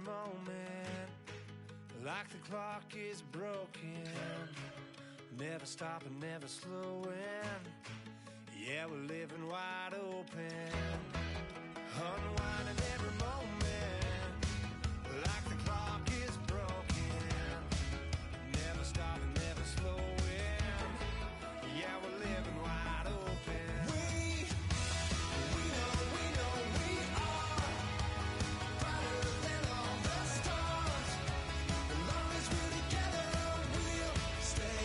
moment, like the clock is broken, never stopping, never slowing. Yeah, we're living wide open, unwinding every moment, like the clock is broken, never stopping, never slowing. Yeah, we're living wide open. We know we are brighter than all the stars. As long as we're together, we'll stay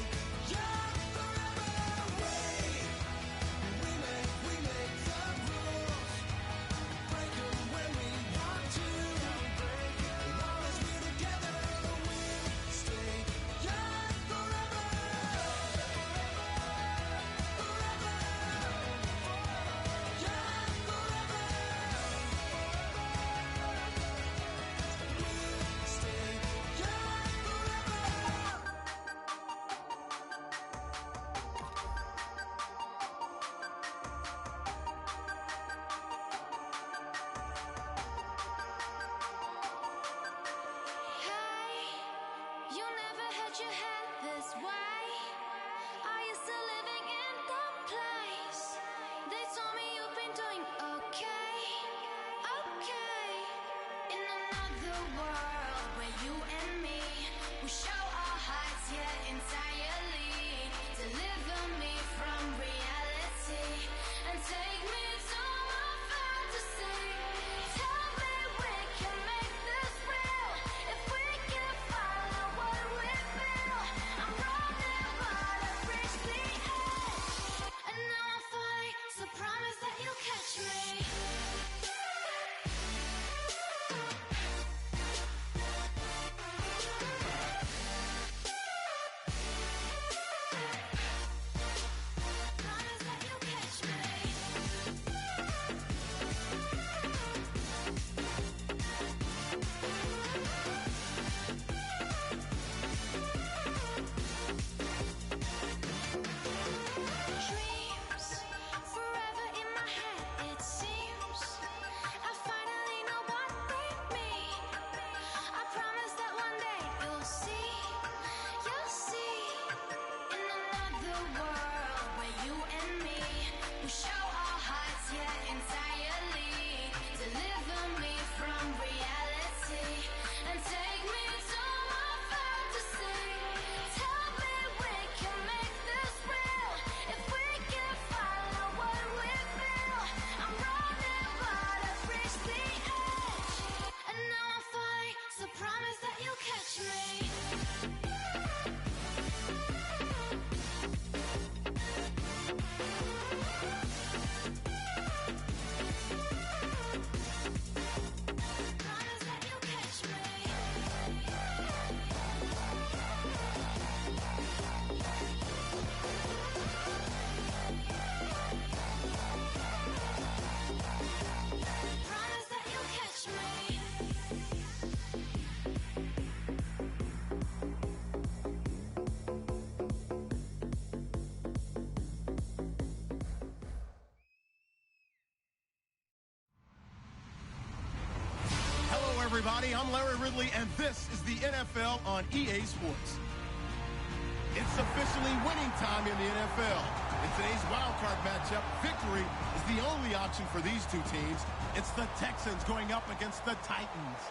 young forever. We make the rules, break them when we want to. As long as we're together, we'll stay young forever. Hey, you never had your head this way. Are you still living in that place? They told me you've been doing okay, okay. In another world where you and me, we show our hearts, yeah, entirely. Deliver me from reality and take me to my fantasy. Tell me we can make this real if we can follow what we feel. I'm running, but I've reached the edge, and now I'm falling. So promise that you'll catch me. Promise that you'll catch me. Dreams forever in my head, it seems. I finally know what they mean. I promise that one day you'll see. In another world where you and me, we show our hearts, yeah, entirely. Deliver me from reality and take me to my fantasy. Tell me we can make this real if we can follow what we feel. I'm running, but I've reached the edge, and now I'm falling. So promise that you'll catch me. Promise that you'll catch me. Promise that you'll catch me. Hello, everybody. I'm Larry Ridley, and this is the NFL on EA Sports. It's officially winning time in the NFL. In today's wildcard matchup, victory is the only option for these two teams. It's the Texans going up against the Titans.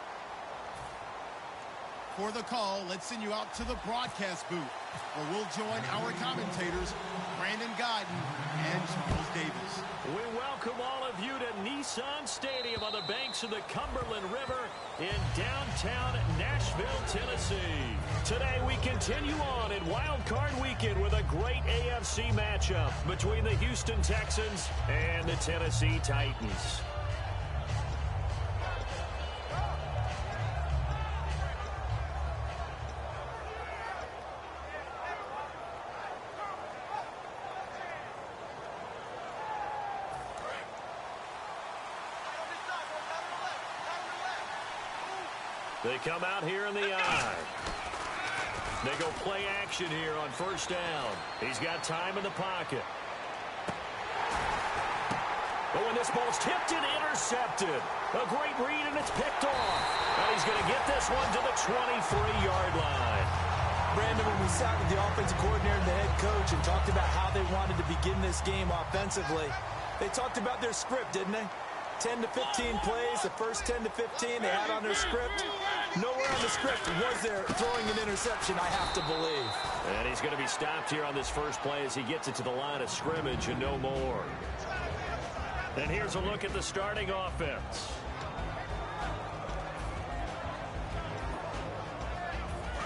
For the call, let's send you out to the broadcast booth, where we'll join our commentators, Brandon Guyton and Charles Davis. We welcome all of you to Nissan Stadium on the banks of the Cumberland River in downtown Nashville, Tennessee. Today we continue on in Wild Card Weekend with a great AFC matchup between the Houston Texans and the Tennessee Titans. They come out here in the eye. They go play action here on first down. He's got time in the pocket. Oh, and this ball's tipped and intercepted. A great read, and it's picked off. And he's he's going to get this one to the 23-yard line. Brandon, when we sat with the offensive coordinator and the head coach and talked about how they wanted to begin this game offensively, they talked about their script, didn't they? 10 to 15 plays, the first 10 to 15 they had on their script. Nowhere on the script was there throwing an interception, I have to believe. And he's going to be stopped here on this first play as he gets it to the line of scrimmage and no more. And here's a look at the starting offense.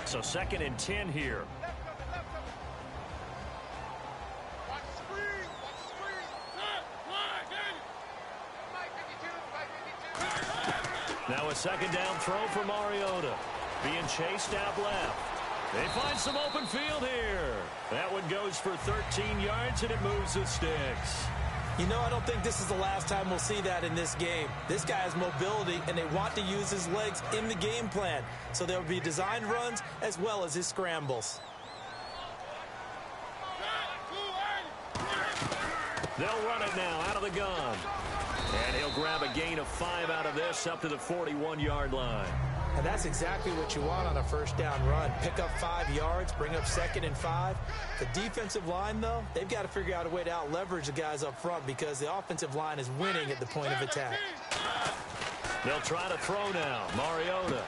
So 2nd and 10 here. Now a 2nd down throw for Mariota. Being chased out left. They find some open field here. That one goes for 13 yards, and it moves the sticks. You know, I don't think this is the last time we'll see that in this game. This guy has mobility, and they want to use his legs in the game plan. So there will be designed runs as well as his scrambles. They'll run it now out of the gun. And he'll grab a gain of 5 out of this up to the 41-yard line. And that's exactly what you want on a first down run. Pick up 5 yards, bring up 2nd and 5. The defensive line, though, they've got to figure out a way to out-leverage the guys up front because the offensive line is winning at the point of attack. They'll try to throw now. Mariota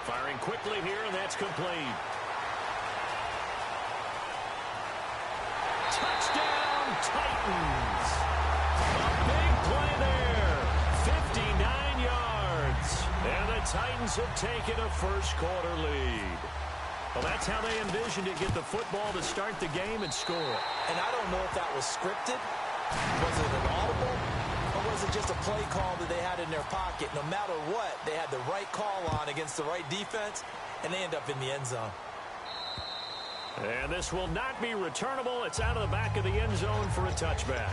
firing quickly here, and that's complete. Touchdown, Titans. A big play there. 59 yards. And the Titans have taken a first-quarter lead. Well, that's how they envisioned to get the football to start the game and score. And I don't know if that was scripted. Was it an audible? Or was it just a play call that they had in their pocket? No matter what, they had the right call on against the right defense, and they end up in the end zone. And this will not be returnable. It's out of the back of the end zone for a touchback.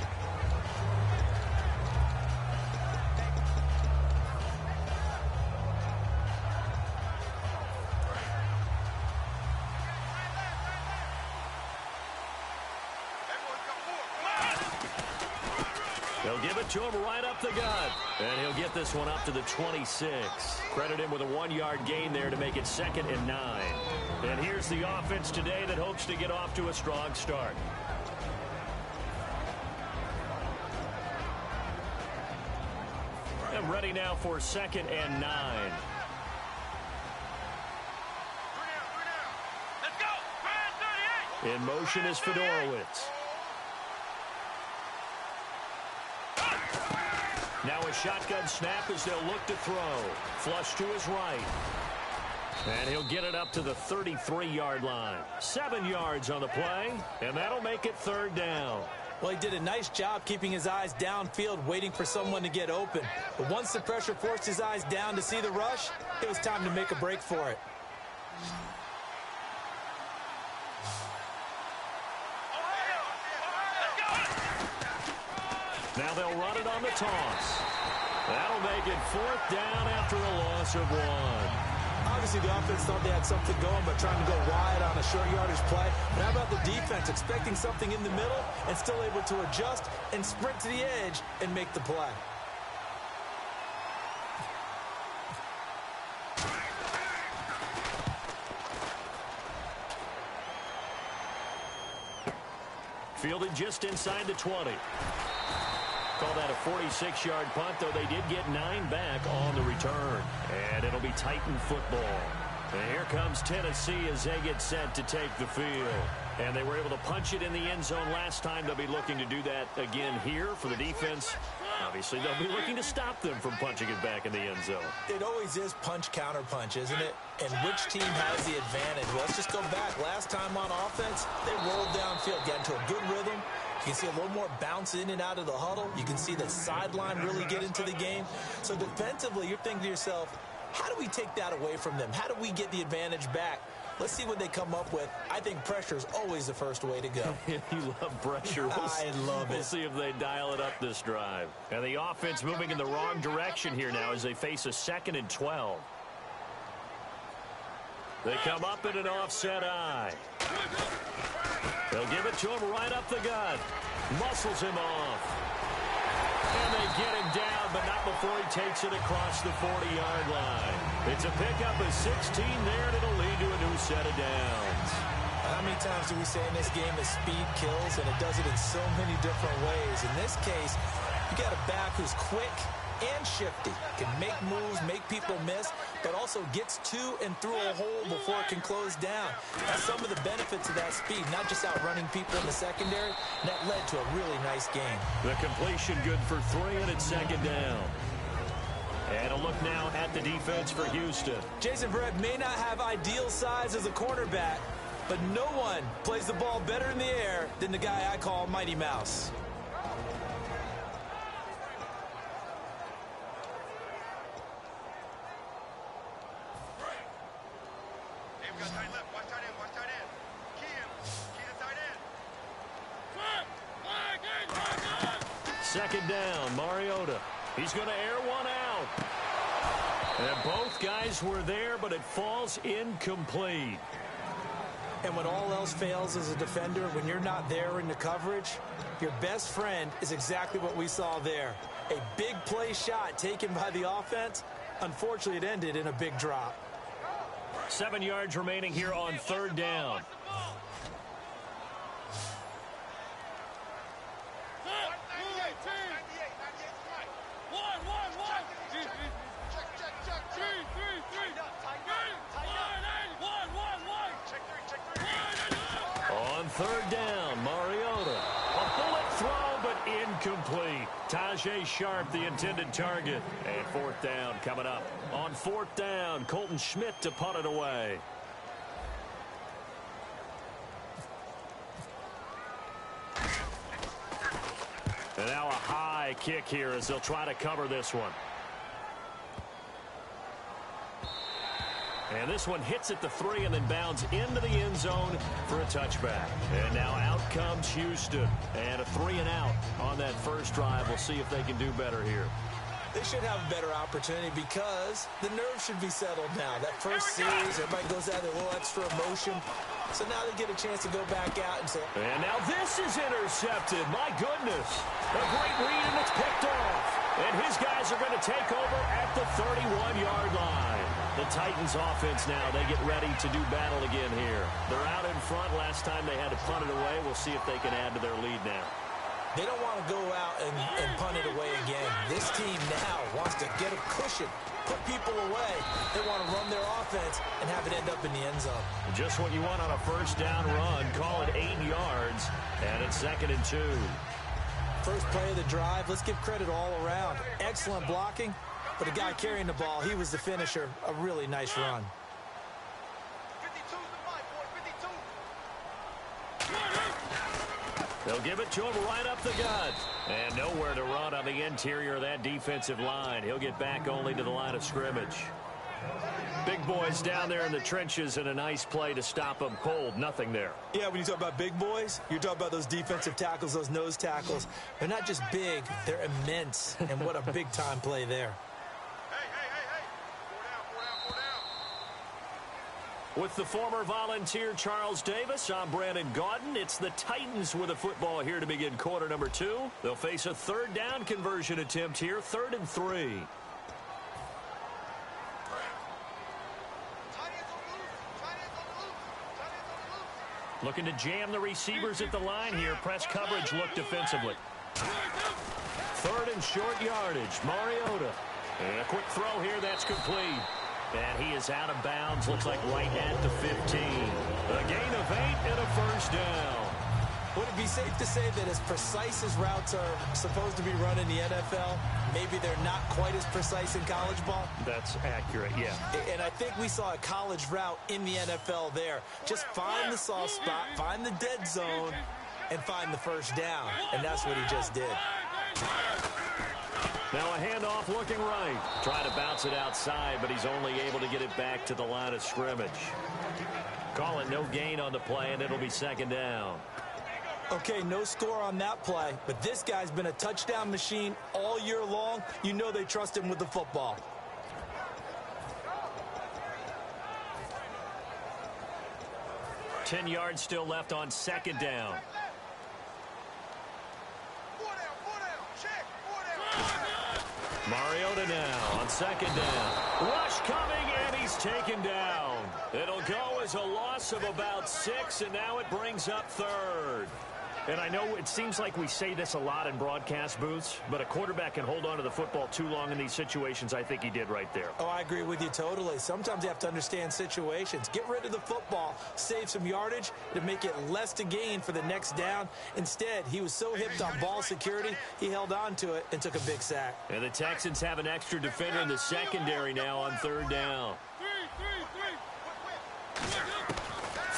They'll give it to him right up the gut. And he'll get this one up to the 26. Credit him with a 1-yard gain there to make it 2nd and 9. And here's the offense today that hopes to get off to a strong start. And ready now for 2nd and 9. Let's go! 38! In motion is Fedorowicz. Now a shotgun snap as they'll look to throw. Flush to his right. And he'll get it up to the 33-yard line. 7 yards on the play, and that'll make it 3rd down. Well, he did a nice job keeping his eyes downfield, waiting for someone to get open. But once the pressure forced his eyes down to see the rush, it was time to make a break for it. Now they'll run it on the toss. That'll make it 4th down after a loss of 1. Obviously, the offense thought they had something going, but trying to go wide on a short yardage play. But how about the defense expecting something in the middle and still able to adjust and sprint to the edge and make the play? Fielded just inside the 20. Call that a 46-yard punt, though they did get 9 back on the return. And it'll be Titan football. And here comes Tennessee as they get set to take the field. And they were able to punch it in the end zone last time. They'll be looking to do that again here for the defense. Obviously, they'll be looking to stop them from punching it back in the end zone. It always is punch-counter-punch, isn't it? And which team has the advantage? Well, let's just go back. Last time on offense, they rolled downfield, got into a good rhythm. You can see a little more bounce in and out of the huddle. You can see the sideline really get into the game. So defensively, you're thinking to yourself, how do we take that away from them? How do we get the advantage back? Let's see what they come up with. I think pressure is always the first way to go. You love pressure. I love it. We'll see if they dial it up this drive. And the offense moving in the wrong direction here now as they face a 2nd and 12. They come up in an offset eye. They'll give it to him right up the gut. Muscles him off. And they get him down but not before he takes it across the 40-yard line. It's a pickup of 16 there, and it'll lead to a new set of downs. How many times do we say in this game that speed kills, and it does it in so many different ways? In this case, you got a back who's quick and shifty, can make moves, make people miss, but also gets to and through a hole before it can close down. That's some of the benefits of that speed, not just outrunning people in the secondary, and that led to a really nice game. The completion good for 3, and it's second down. And a look now at the defense for Houston. Jason Verrett may not have ideal size as a cornerback, but no one plays the ball better in the air than the guy I call Mighty Mouse. Second down, Mariota. He's going to air one out. And both guys were there, but it falls incomplete. And when all else fails as a defender, when you're not there in the coverage, your best friend is exactly what we saw there. A big play shot taken by the offense. Unfortunately, it ended in a big drop. 7 yards remaining here on third down. On third down, Mariota. A bullet throw, but incomplete. Tajay Sharp, the intended target. And fourth down coming up. On fourth down, Colton Schmidt to punt it away. And now a high kick here as they'll try to cover this one. And this one hits at the 3 and then bounds into the end zone for a touchback. And now out comes Houston. And a 3 and out on that first drive. We'll see if they can do better here. They should have a better opportunity because the nerves should be settled now. That first series, everybody goes out with a little extra emotion. So now they get a chance to go back out and say... And now this is intercepted. My goodness. A great read, and it's picked off. And his guys are going to take over at the 31-yard line. The Titans offense now, they get ready to do battle again here. They're out in front. Last time they had to punt it away. We'll see if they can add to their lead now. They don't want to go out and punt it away again. This team now wants to get a cushion, put people away. They want to run their offense and have it end up in the end zone. Just what you want on a first down run. Call it 8 yards, and it's 2nd and 2. First play of the drive. Let's give credit all around. Excellent blocking, but the guy carrying the ball, he was the finisher. A really nice run. They'll give it to him right up the gut. And nowhere to run on the interior of that defensive line. He'll get back only to the line of scrimmage. Big boys down there in the trenches, and a nice play to stop them cold. Nothing there. Yeah, when you talk about big boys, you're talking about those defensive tackles, those nose tackles. They're not just big, they're immense. And what a big-time play there. With the former Volunteer Charles Davis, I'm Brandon Gaudin. It's the Titans with a football here to begin quarter number 2. They'll face a third down conversion attempt here, 3rd and 3. Looking to jam the receivers at the line here. Press coverage look defensively. 3rd and short yardage. Mariota. And a quick throw here. That's complete. And he is out of bounds. Looks like right at the 15. A gain of 8 and a first down. Would it be safe to say that as precise as routes are supposed to be run in the NFL, maybe they're not quite as precise in college ball? That's accurate, yeah. And I think we saw a college route in the NFL there. Just find the soft spot, find the dead zone, and find the first down. And that's what he just did. Now a handoff looking right. Trying to bounce it outside, but he's only able to get it back to the line of scrimmage. Call it no gain on the play, and it'll be 2nd down. Okay, no score on that play, but this guy's been a touchdown machine all year long. You know they trust him with the football. Ten yards still left on 2nd down. Mariota now on second down. Rush coming, and he's taken down. It'll go as a loss of about 6, and now it brings up third. And I know it seems like we say this a lot in broadcast booths, but a quarterback can hold on to the football too long in these situations. I think he did right there. Oh, I agree with you totally. Sometimes you have to understand situations. Get rid of the football, save some yardage to make it less to gain for the next down. Instead, he was so hipped on ball security, he held on to it and took a big sack. And the Texans have an extra defender in the secondary now on third down.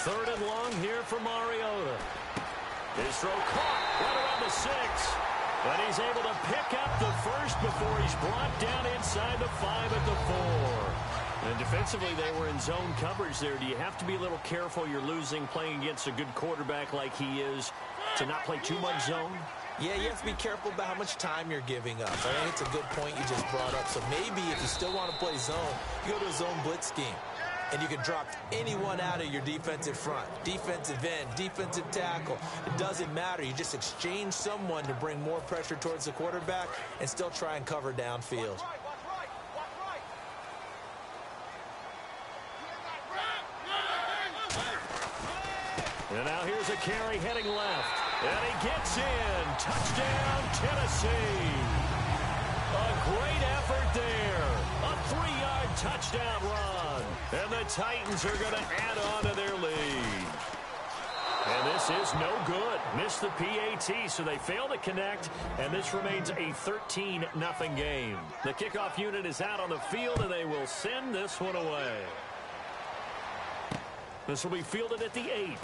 Third and long here for Mariota. His throw caught right around the 6. But he's able to pick up the first before he's brought down inside the 5 at the 4. And defensively, they were in zone coverage there. Do you have to be a little careful you're losing playing against a good quarterback like he is to not play too much zone? Yeah, you have to be careful about how much time you're giving up. I think it's a good point you just brought up. So maybe if you still want to play zone, you go to a zone blitz scheme. And you can drop anyone out of your defensive front, defensive end, defensive tackle. It doesn't matter. You just exchange someone to bring more pressure towards the quarterback and still try and cover downfield. And now here's a carry heading left. And he gets in. Touchdown, Tennessee. A great effort there. A 3-yard touchdown run. And the Titans are going to add on to their lead. And this is no good. Missed the PAT, so they fail to connect. And this remains a 13-0 game. The kickoff unit is out on the field, and they will send this one away. This will be fielded at the 8.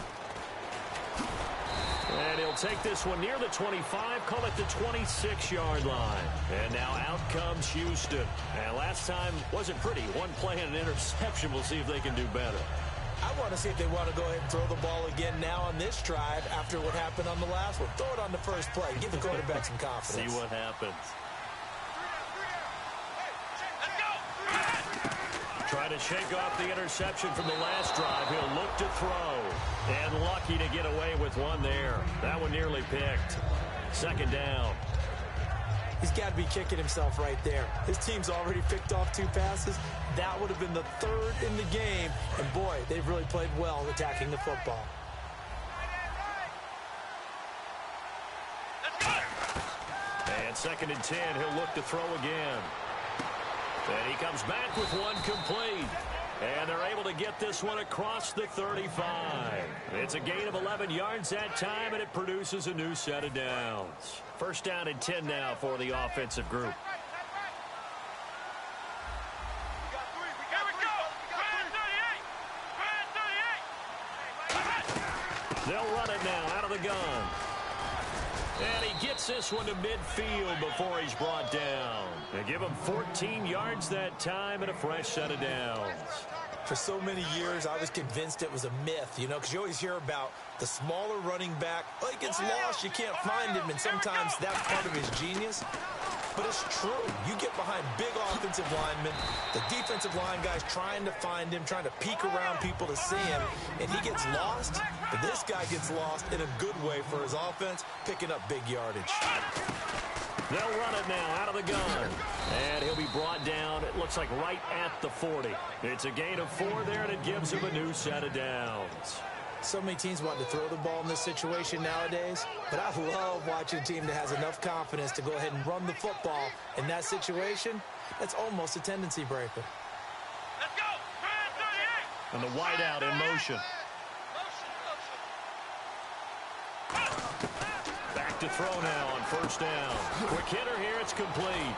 And he'll take this one near the 25, call it the 26-yard line. And now out comes Houston. And last time wasn't pretty. One play and an interception. We'll see if they can do better. I want to see if they want to go ahead and throw the ball again now on this drive after what happened on the last one. Throw it on the first play. Give the quarterback some confidence. See what happens. Try to shake off the interception from the last drive. He'll look to throw. And lucky to get away with one there. That one nearly picked. Second down. He's got to be kicking himself right there. His team's already picked off 2 passes. That would have been the 3rd in the game. And, boy, they've really played well attacking the football. And 2nd and 10. He'll look to throw again. And he comes back with one complete. And they're able to get this one across the 35. It's a gain of 11 yards that time, and it produces a new set of downs. First down and 10 now for the offensive group. They'll run it now out of the gun. And he gets this one to midfield before he's brought down. They give him 14 yards that time and a fresh set of downs. For so many years, I was convinced it was a myth, you know, because you always hear about the smaller running back. Oh, he gets lost, you can't find him, and sometimes that's part of his genius. But it's true. You get behind big offensive linemen, the defensive line guys trying to find him, trying to peek around people to see him, and he gets lost. But this guy gets lost in a good way for his offense, picking up big yardage. They'll run it now out of the gun. And he'll be brought down, it looks like right at the 40. It's a gain of 4 there, and it gives him a new set of downs. So many teams want to throw the ball in this situation nowadays, but I love watching a team that has enough confidence to go ahead and run the football in that situation. That's almost a tendency breaker. Let's go! And the wideout in motion. Back to throw now on first down. Quick hitter here, it's complete.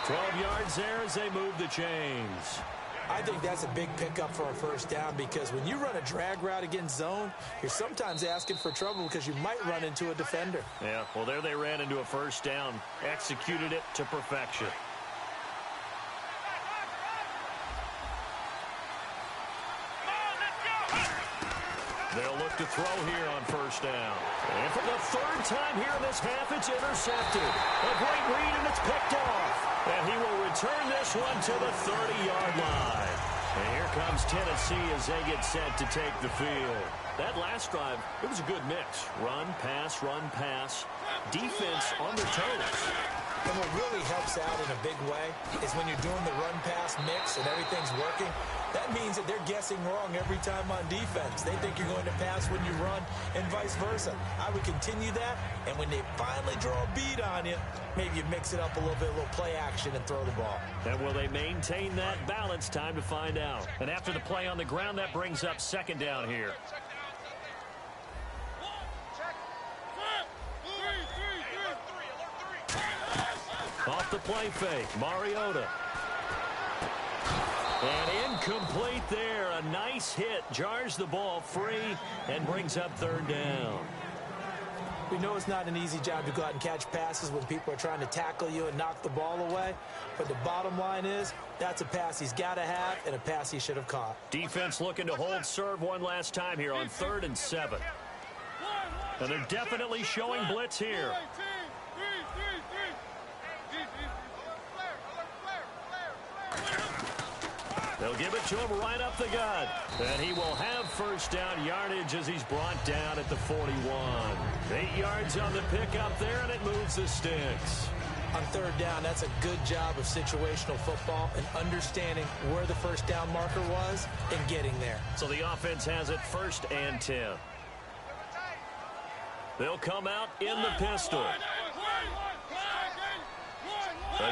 12 yards there as they move the chains. I think that's a big pickup for a first down because when you run a drag route against zone, you're sometimes asking for trouble because you might run into a defender. Yeah, well, there they ran into a first down, executed it to perfection. They'll look to throw here on first down. And for the 3rd time here in this half, it's intercepted. A great read, and it's picked off. And he will return this one to the 30-yard line. And here comes Tennessee as they get set to take the field. That last drive, it was a good mix. Run, pass, defense on their toes. And what really helps out in a big way is when you're doing the run-pass mix and everything's working, that means that they're guessing wrong every time on defense. They think you're going to pass when you run and vice versa. I would continue that, and when they finally draw a bead on you, maybe you mix it up a little bit, a little play action, and throw the ball. And will they maintain that balance? Time to find out. And after the play on the ground, that brings up second down here. Off the play fake, Mariota. And incomplete there. A nice hit. Jars the ball free and brings up third down. We know it's not an easy job to go out and catch passes when people are trying to tackle you and knock the ball away. But the bottom line is, that's a pass he's got to have and a pass he should have caught. Defense looking to hold serve one last time here on 3rd and 7. And they're definitely showing blitz here. They'll give it to him right up the gut. And he will have first down yardage as he's brought down at the 41. 8 yards on the pickup there, and it moves the sticks. On third down, that's a good job of situational football and understanding where the first down marker was and getting there. So the offense has it 1st and 10. They'll come out in the pistol.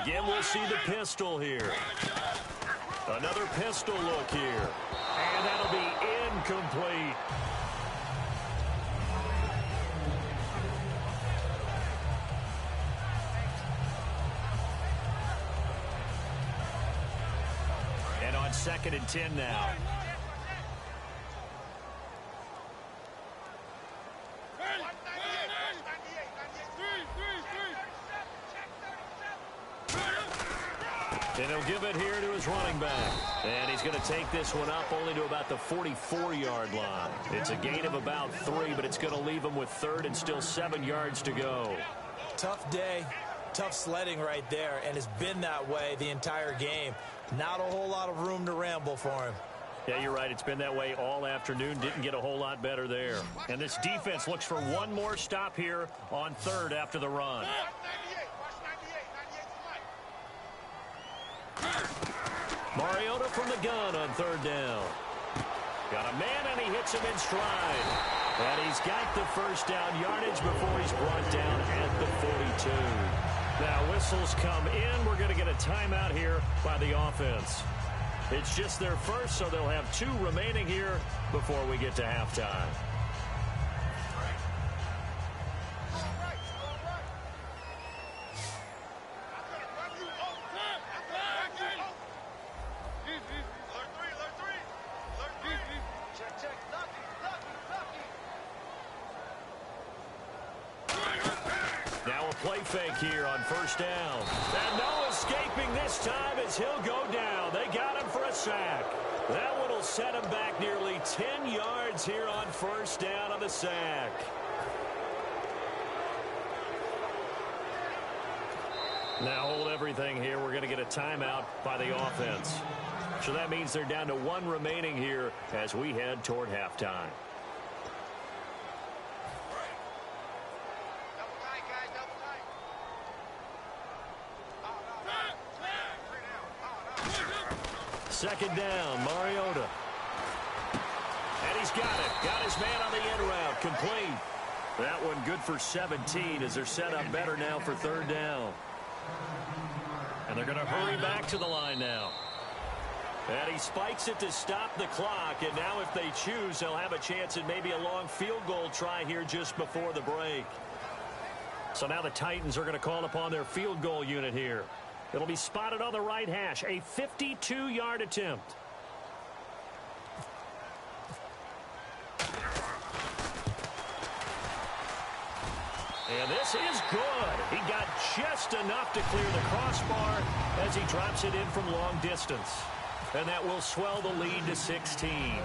Again, we'll see the pistol here. Another pistol look here. And that'll be incomplete. And on 2nd and 10 now. And he'll give it here to his running back. And he's going to take this one up only to about the 44-yard line. It's a gain of about 3, but it's going to leave him with 3rd and still 7 yards to go. Tough day, tough sledding right there, and it's been that way the entire game. Not a whole lot of room to ramble for him. Yeah, you're right. It's been that way all afternoon. Didn't get a whole lot better there. And this defense looks for one more stop here on 3rd after the run. Mariota from the gun on 3rd down. Got a man, and he hits him in stride. And he's got the first down yardage before he's brought down at the 42. Now, whistles come in. We're going to get a timeout here by the offense. It's just their first, so they'll have 2 remaining here before we get to halftime. Play fake here on 1st down. And no escaping this time as he'll go down. They got him for a sack. That one will set him back nearly 10 yards here on 1st down on the sack. Now hold everything here. We're going to get a timeout by the offense. So that means they're down to 1 remaining here as we head toward halftime. Second down, Mariota. And he's got it. Got his man on the end route. Complete. That one good for 17 as they're set up better now for 3rd down. And they're going to hurry back to the line now. And he spikes it to stop the clock. And now if they choose, they'll have a chance at maybe a long field goal try here just before the break. So now the Titans are going to call upon their field goal unit here. It'll be spotted on the right hash. A 52-yard attempt. And this is good. He got just enough to clear the crossbar as he drops it in from long distance. And that will swell the lead to 16.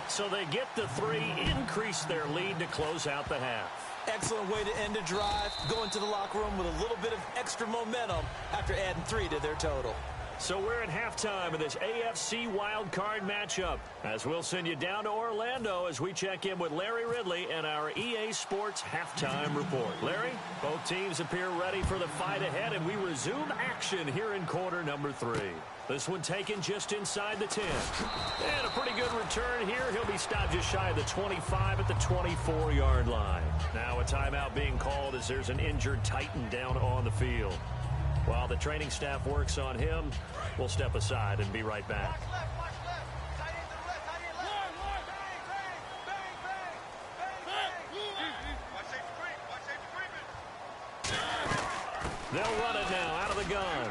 So they get the 3, increase their lead to close out the half. Excellent way to end a drive. Go into the locker room with a little bit of extra momentum after adding 3 to their total. So we're at halftime of this AFC wildcard matchup, as we'll send you down to Orlando as we check in with Larry Ridley and our EA Sports halftime report. Larry, both teams appear ready for the fight ahead, and we resume action here in quarter number 3. This one taken just inside the 10. And a pretty good return here. He'll be stopped just shy of the 25 at the 24-yard line. Now a timeout being called as there's an injured Titan down on the field. While the training staff works on him, we'll step aside and be right back. They'll run it now out of the gun.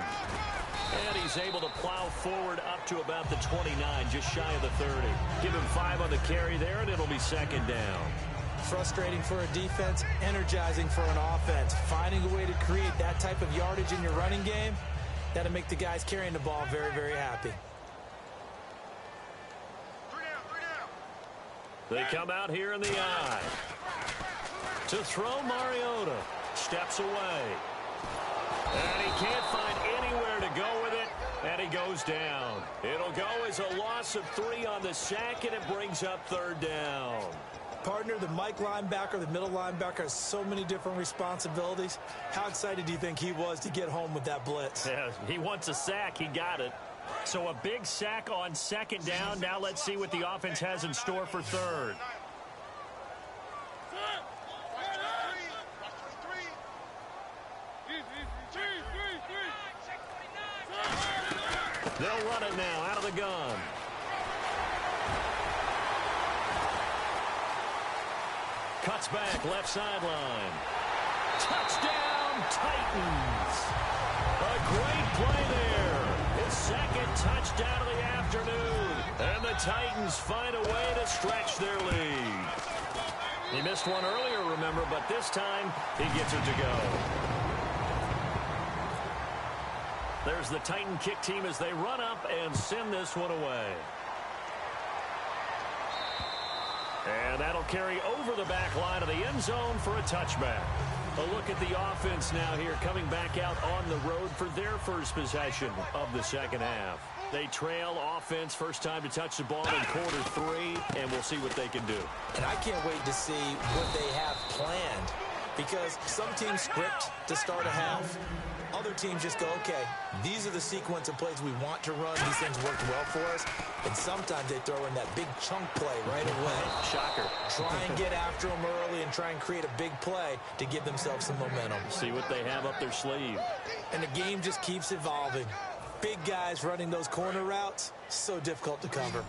And he's able to plow forward up to about the 29, just shy of the 30. Give him 5 on the carry there, and it'll be second down. Frustrating for a defense, energizing for an offense. Finding a way to create that type of yardage in your running game, that'll make the guys carrying the ball very, very happy. They come out here in the eye. To throw, Mariota steps away. And he can't find anywhere to go with it, and he goes down. It'll go as a loss of 3 on the sack, and it brings up third down. Partner, the Mike linebacker, the middle linebacker has so many different responsibilities. How excited do you think he was to get home with that blitz? Yeah, he wants a sack. He got it. So a big sack on second down. Now let's see what the offense has in store for third. They'll run it now out of the gun. Cuts back, left sideline. Touchdown, Titans. A great play there. His second touchdown of the afternoon. And the Titans find a way to stretch their lead. He missed one earlier, remember, but this time he gets it to go. There's the Titan kick team as they run up and send this one away. And that'll carry over the back line of the end zone for a touchback. A look at the offense now here, coming back out on the road for their first possession of the second half. They trail offense, first time to touch the ball in quarter 3, and we'll see what they can do. And I can't wait to see what they have planned, because some teams script to start a half. Other teams just go, okay, these are the sequence of plays we want to run. These things worked well for us. And sometimes they throw in that big chunk play right away. Shocker. Try and get after them early and try and create a big play to give themselves some momentum. See what they have up their sleeve. And the game just keeps evolving. Big guys running those corner routes, so difficult to cover.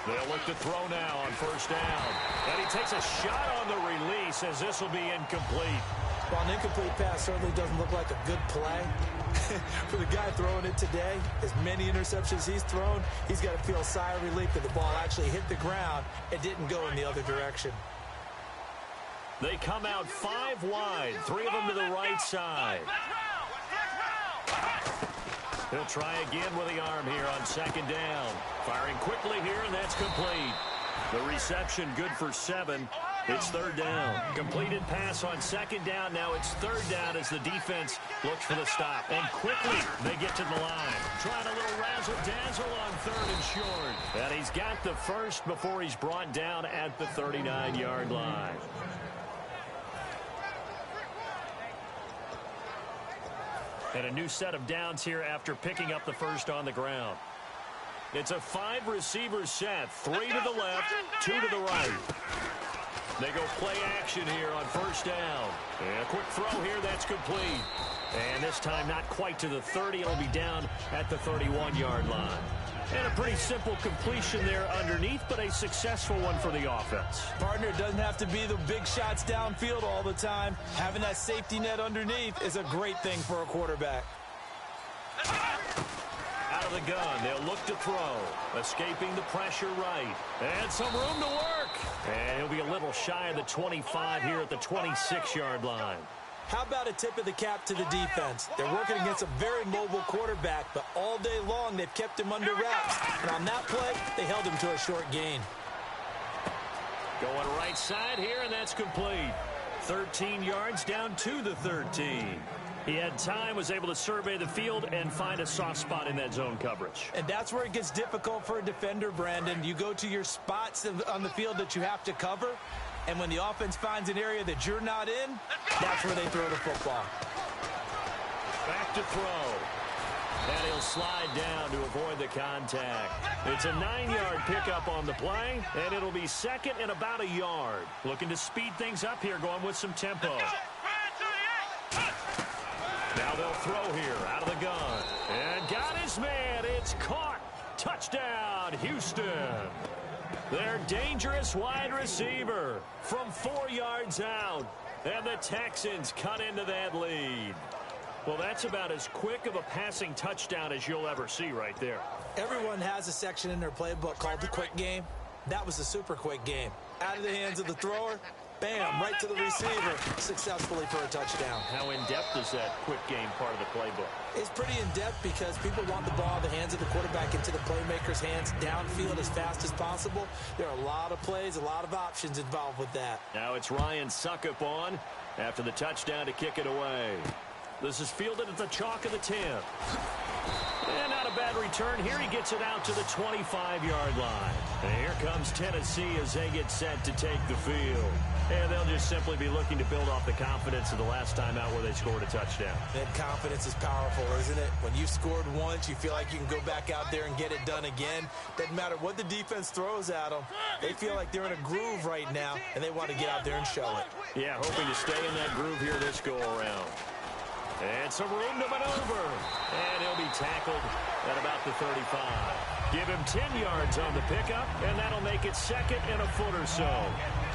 They'll look to throw now on first down. And he takes a shot on the release as this will be incomplete. Well, an incomplete pass certainly doesn't look like a good play. For the guy throwing it today, as many interceptions he's thrown, he's got to feel a sigh of relief that the ball actually hit the ground and didn't go in the other direction. They come out 5 wide, 3 of them to the right side. He'll try again with the arm here on second down. Firing quickly here, and that's complete. The reception good for 7. It's third down. Completed pass on second down. Now it's third down as the defense looks for the stop. And quickly they get to the line. Trying a little razzle-dazzle on third and short. And he's got the first before he's brought down at the 39-yard line. And a new set of downs here after picking up the first on the ground. It's a 5-receiver set. 3 to the left, 2 to the right. They go play action here on first down. And a quick throw here, that's complete. And this time not quite to the 30. It'll be down at the 31-yard line. And a pretty simple completion there underneath, but a successful one for the offense. Partner, doesn't have to be the big shots downfield all the time. Having that safety net underneath is a great thing for a quarterback. Out of the gun, they'll look to throw. Escaping the pressure right. And some room to work. And he'll be a little shy of the 25 here at the 26-yard line. How about a tip of the cap to the defense? They're working against a very mobile quarterback, but all day long they've kept him under wraps. And on that play, they held him to a short gain. Going right side here, and that's complete. 13 yards down to the 13. He had time, was able to survey the field and find a soft spot in that zone coverage. And that's where it gets difficult for a defender, Brandon. You go to your spots on the field that you have to cover, and when the offense finds an area that you're not in, that's where they throw the football. Back to throw. And he'll slide down to avoid the contact. It's a 9-yard pickup on the play, and it'll be second and about a yard. Looking to speed things up here, going with some tempo. Now they'll throw here out of the gun. And got his man. It's caught. Touchdown, Houston. Their dangerous wide receiver from 4 yards out. And the Texans cut into that lead. Well, that's about as quick of a passing touchdown as you'll ever see right there. Everyone has a section in their playbook called the quick game. That was a super quick game. Out of the hands of the thrower, bam, right to the receiver, successfully for a touchdown. How in-depth is that quick game part of the playbook? It's pretty in-depth because people want the ball in the hands of the quarterback into the playmaker's hands, downfield as fast as possible. There are a lot of plays, a lot of options involved with that. Now it's Ryan Suckup on after the touchdown to kick it away. This is fielded at the chalk of the 10. And not a bad return here. He gets it out to the 25-yard line. And here comes Tennessee as they get set to take the field. And they'll just simply be looking to build off the confidence of the last time out where they scored a touchdown. That confidence is powerful, isn't it? When you've scored once, you feel like you can go back out there and get it done again. Doesn't matter what the defense throws at them. They feel like they're in a groove right now, and they want to get out there and show it. Yeah, hoping to stay in that groove here this go-around. And some room to maneuver. And he'll be tackled at about the 35. Give him 10 yards on the pickup, and that'll make it second and a foot or so.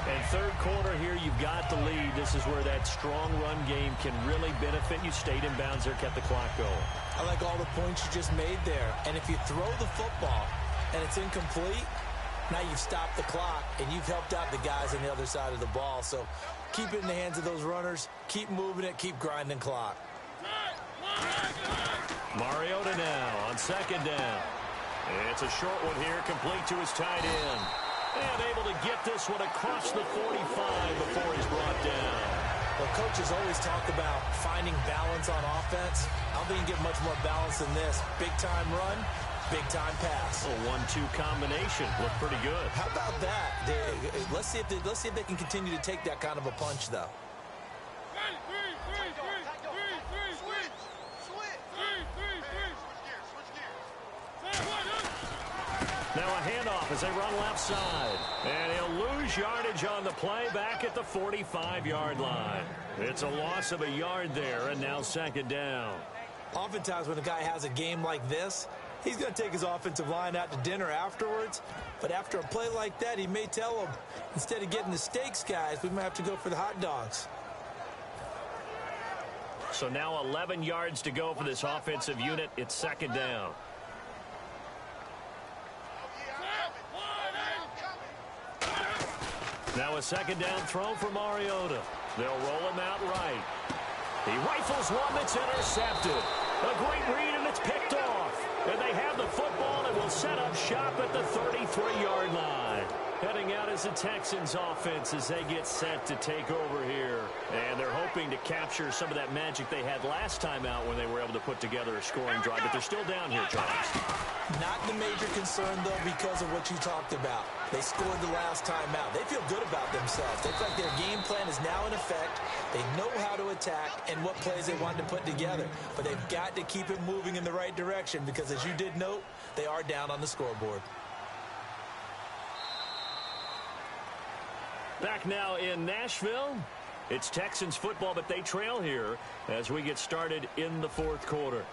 And third quarter here, you've got the lead. This is where that strong run game can really benefit you. Stayed in bounds there, kept the clock going. I like all the points you just made there. And if you throw the football and it's incomplete, now you've stopped the clock, and you've helped out the guys on the other side of the ball. So keep it in the hands of those runners. Keep moving it. Keep grinding clock. Mariota now on second down. It's a short one here, complete to his tight end. And able to get this one across the 45 before he's brought down. Well, coaches always talk about finding balance on offense. I don't think you get much more balance than this. Big-time run, big-time pass. A 1-2 combination. Looked pretty good. How about that? Let's see if they can continue to take that kind of a punch, though. Now a handoff as they run left side. And he'll lose yardage on the play back at the 45-yard line. It's a loss of a yard there, and now second down. Oftentimes when a guy has a game like this, he's going to take his offensive line out to dinner afterwards. But after a play like that, he may tell them, instead of getting the steaks, guys, we might have to go for the hot dogs. So now 11 yards to go for this offensive unit. It's second down. Now a second down throw for Mariota. They'll roll him out right. He rifles one that's intercepted. A great read, and it's picked off. And they have the football and will set up shop at the 33-yard line. Heading out as the Texans offense as they get set to take over here. And they're hoping to capture some of that magic they had last time out when they were able to put together a scoring drive. But they're still down here, Charles. Not the major concern, though, because of what you talked about. They scored the last time out. They feel good about themselves. They feel like their game plan is now in effect. They know how to attack and what plays they want to put together. But they've got to keep it moving in the right direction because, as you did note, they are down on the scoreboard. Back now in Nashville. It's Texans football, but they trail here as we get started in the fourth quarter.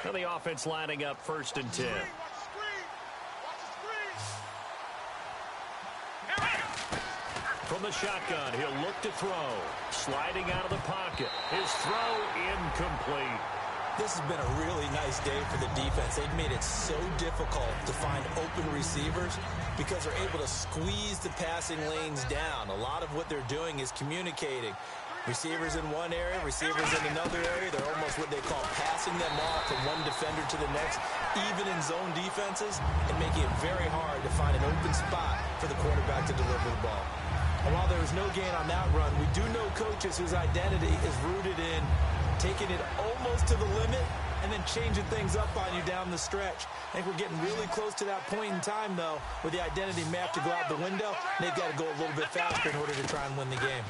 Now the offense lining up 1st and 10. From the shotgun, he'll look to throw. Sliding out of the pocket. His throw incomplete. This has been a really nice day for the defense. They've made it so difficult to find open receivers because they're able to squeeze the passing lanes down. A lot of what they're doing is communicating. Receivers in one area, receivers in another area. They're almost what they call passing them off from one defender to the next, even in zone defenses, and making it very hard to find an open spot for the quarterback to deliver the ball. And while there was no gain on that run, we do know coaches whose identity is rooted in taking it almost to the limit and then changing things up on you down the stretch. I think we're getting really close to that point in time, though, where the identity may have to go out the window, and they've got to go a little bit faster in order to try and win the game.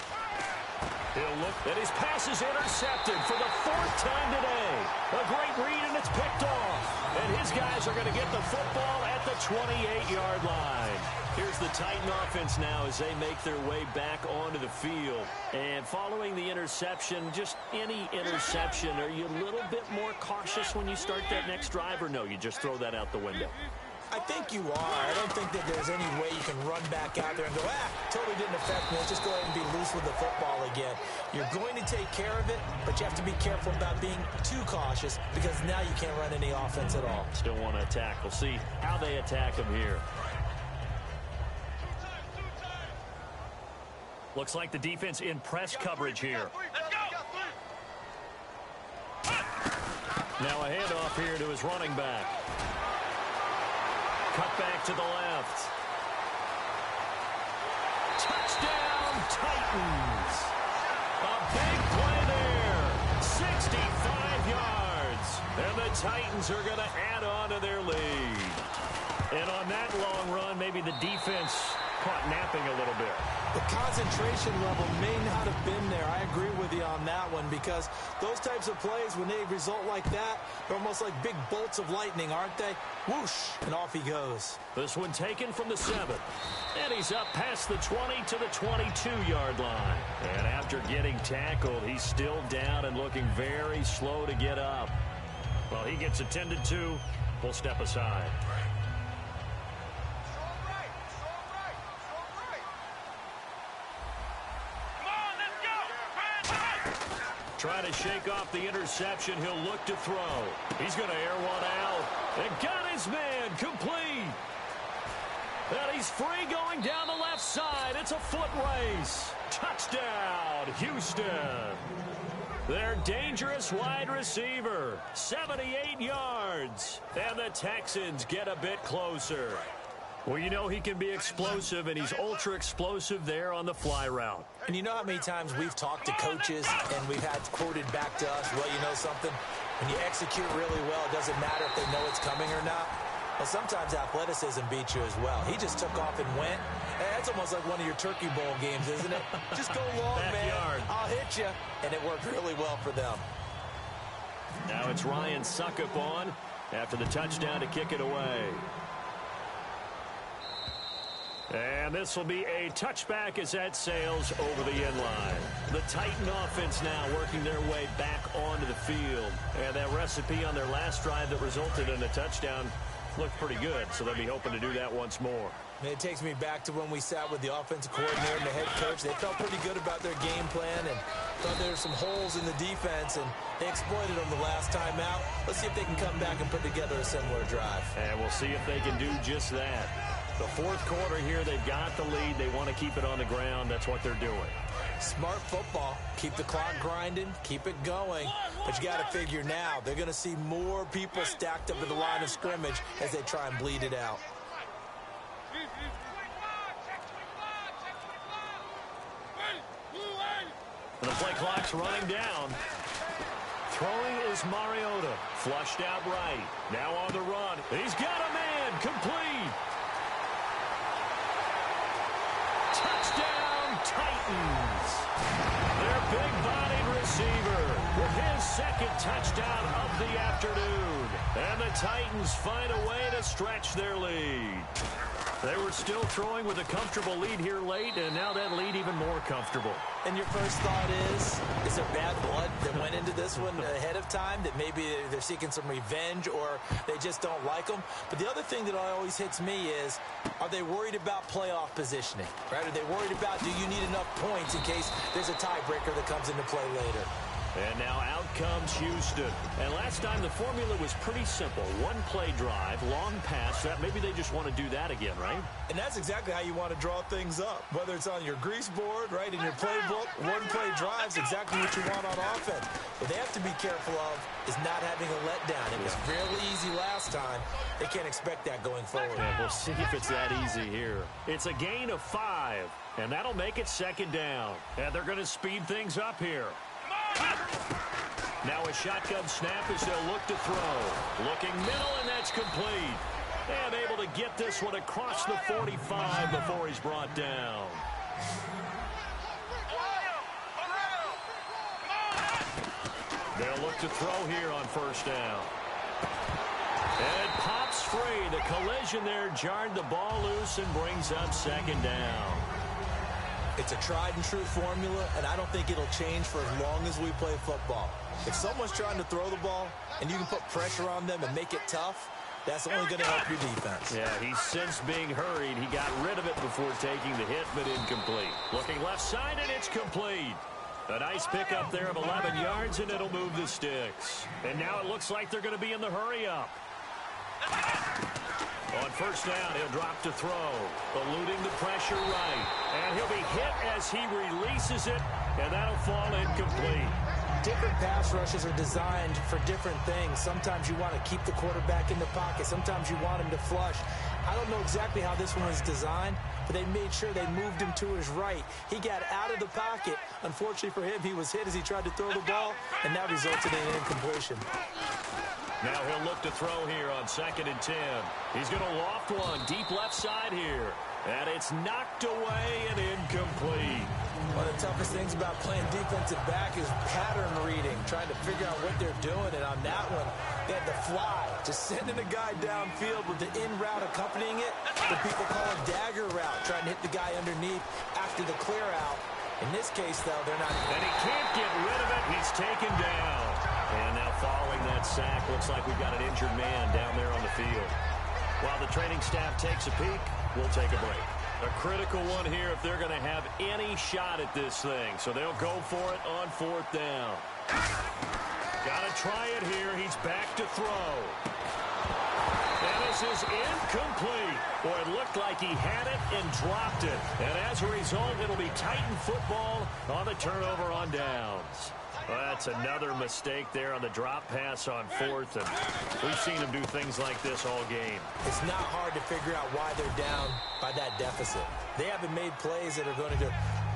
He'll look, and his pass is intercepted for the 4th time today. A great read, and it's picked off. And his guys are going to get the football at the 28-yard line. Here's the Titan offense now as they make their way back onto the field. And following the interception, just any interception, are you a little bit more cautious when you start that next drive, or no, you just throw that out the window? I think you are. I don't think that there's any way you can run back out there and go, totally didn't affect me. Let's just go ahead and be loose with the football again. You're going to take care of it, but you have to be careful about being too cautious because now you can't run any offense at all. Still want to attack. We'll see how they attack him here. Looks like the defense in press coverage here. Now a handoff here to his running back. Cut back to the left. Touchdown, Titans. A big play there. 65 yards. And the Titans are going to add on to their lead. And on that long run, maybe the defense caught napping a little bit. The concentration level may not have been there. I agree with you on that one because those types of plays, when they result like that, they're almost like big bolts of lightning, aren't they? Whoosh, and off he goes. This one taken from the 7. And he's up past the 20 to the 22-yard line. And after getting tackled, he's still down and looking very slow to get up. Well, he gets attended to. We'll step aside. Trying to shake off the interception. He'll look to throw. He's going to air one out. And got his man complete. And he's free going down the left side. It's a foot race. Touchdown, Houston. Their dangerous wide receiver. 78 yards. And the Texans get a bit closer. Well, you know he can be explosive, and he's ultra-explosive there on the fly route. And you know how many times we've talked to coaches, and we've had quoted back to us, well, you know something? When you execute really well, it doesn't matter if they know it's coming or not. Well, sometimes athleticism beats you as well. He just took off and went. That's almost like one of your Turkey Bowl games, isn't it? Just go long, man. I'll hit you. And it worked really well for them. Now it's Ryan Suckup on after the touchdown to kick it away. And this will be a touchback as that sails over the end line. The Titan offense now working their way back onto the field. And that recipe on their last drive that resulted in a touchdown looked pretty good, so they'll be hoping to do that once more. It takes me back to when we sat with the offensive coordinator and the head coach. They felt pretty good about their game plan and thought there were some holes in the defense, and they exploited them the last time out. Let's see if they can come back and put together a similar drive. And we'll see if they can do just that. The fourth quarter here, they've got the lead. They want to keep it on the ground. That's what they're doing. Smart football. Keep the clock grinding. Keep it going. But you got to figure now, they're going to see more people stacked up at the line of scrimmage as they try and bleed it out. And the play clock's running down. Throwing is Mariota. Flushed out right. Now on the run. He's got a man. Complete. Touchdown, Titans. Their big-bodied receiver with his second touchdown of the afternoon. And the Titans find a way to stretch their lead. They were still throwing with a comfortable lead here late, and now that lead even more comfortable. And your first thought is there bad blood that went into this one ahead of time, that maybe they're seeking some revenge or they just don't like them? But the other thing that always hits me is, are they worried about playoff positioning? Right? Are they worried about, do you need enough points in case there's a tiebreaker that comes into play later? And now out comes Houston. And last time the formula was pretty simple. One play drive, long pass. That maybe they just want to do that again, right? And that's exactly how you want to draw things up. Whether it's on your grease board, right, in your playbook, one play drive is exactly what you want on offense. What they have to be careful of is not having a letdown. It was fairly easy last time. They can't expect that going forward. Yeah, we'll see if it's that easy here. It's a gain of 5, and that'll make it second down. And they're going to speed things up here. Now a shotgun snap as they'll look to throw. Looking middle, and that's complete. And able to get this one across the 45 before he's brought down. They'll look to throw here on first down. And it pops free. The collision there jarred the ball loose and brings up second down. It's a tried-and-true formula, and I don't think it'll change for as long as we play football. If someone's trying to throw the ball and you can put pressure on them and make it tough, that's only going to help your defense. Yeah, he's since being hurried. He got rid of it before taking the hit, but incomplete. Looking left side, and it's complete. A nice pickup there of 11 yards, and it'll move the sticks. And now it looks like they're going to be in the hurry-up. On first down, he'll drop to throw, eluding the pressure right. And he'll be hit as he releases it, and that'll fall incomplete. Different pass rushes are designed for different things. Sometimes you want to keep the quarterback in the pocket. Sometimes you want him to flush. I don't know exactly how this one was designed, but they made sure they moved him to his right. He got out of the pocket. Unfortunately for him, he was hit as he tried to throw the ball, and that resulted in an incompletion. Now he'll look to throw here on 2nd and 10. He's going to loft one deep left side here. And it's knocked away and incomplete. One of the toughest things about playing defensive back is pattern reading, trying to figure out what they're doing. And on that one, they had to fly, just sending a guy downfield with the in route accompanying it. What people call a dagger route, trying to hit the guy underneath after the clear out. In this case, though, they're not. And he can't get rid of it. He's taken down. And now following that sack, looks like we've got an injured man down there on the field. While the training staff takes a peek, we'll take a break. A critical one here if they're going to have any shot at this thing. So they'll go for it on 4th down. Got to try it here. He's back to throw. And this is incomplete. Boy, it looked like he had it and dropped it. And as a result, it'll be Titan football on the turnover on downs. Well, that's another mistake there on the drop pass on 4th. And we've seen him do things like this all game. It's not hard to figure out why they're down by that deficit. They haven't made plays that are going to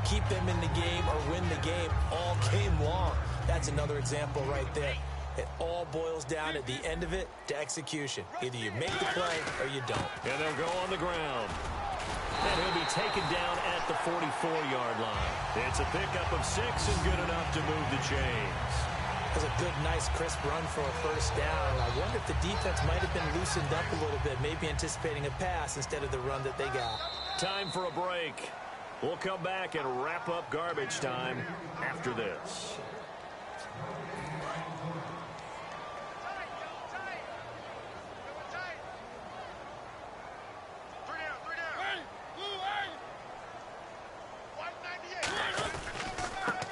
keep them in the game or win the game all game long. That's another example right there. It all boils down at the end of it to execution. Either you make the play or you don't. And they'll go on the ground. And he'll be taken down at the 44-yard line. It's a pickup of 6 and good enough to move the chains. That was a good, nice, crisp run for a first down. I wonder if the defense might have been loosened up a little bit, maybe anticipating a pass instead of the run that they got. Time for a break. We'll come back and wrap up garbage time after this.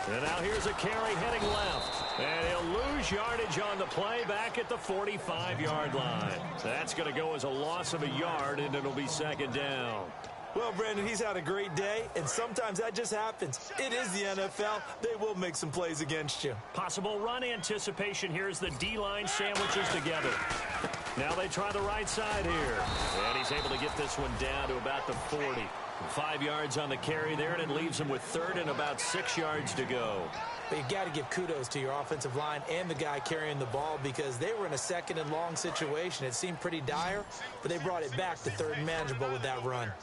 And now here's a carry heading left. And he'll lose yardage on the play back at the 45-yard line. That's going to go as a loss of a yard, and it'll be second down. Well, Brandon, he's had a great day, and sometimes that just happens. It is the NFL. They will make some plays against you. Possible run anticipation here as the D-line sandwiches together. Now they try the right side here. And he's able to get this one down to about the 40. 5 yards on the carry there, and it leaves him with 3rd and about 6 yards to go. But you got to give kudos to your offensive line and the guy carrying the ball because they were in a 2nd and long situation. It seemed pretty dire, but they brought it back to 3rd and manageable with that run.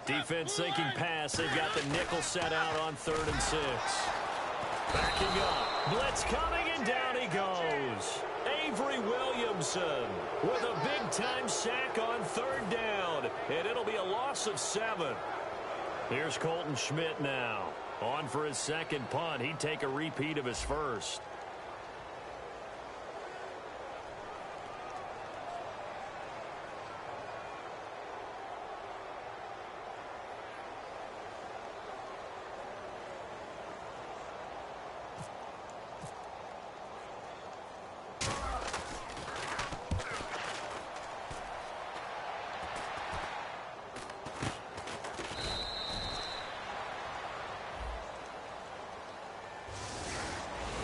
Defense thinking pass. They've got the nickel set out on 3rd and 6. Backing up. Blitz coming, and down he goes. Avery Williamson with a big-time sack on 3rd down, and it'll be a loss of 7. Here's Colton Schmidt now. On for his 2nd punt. He'd take a repeat of his first.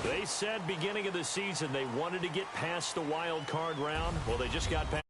They said beginning of the season they wanted to get past the wild card round. Well, they just got past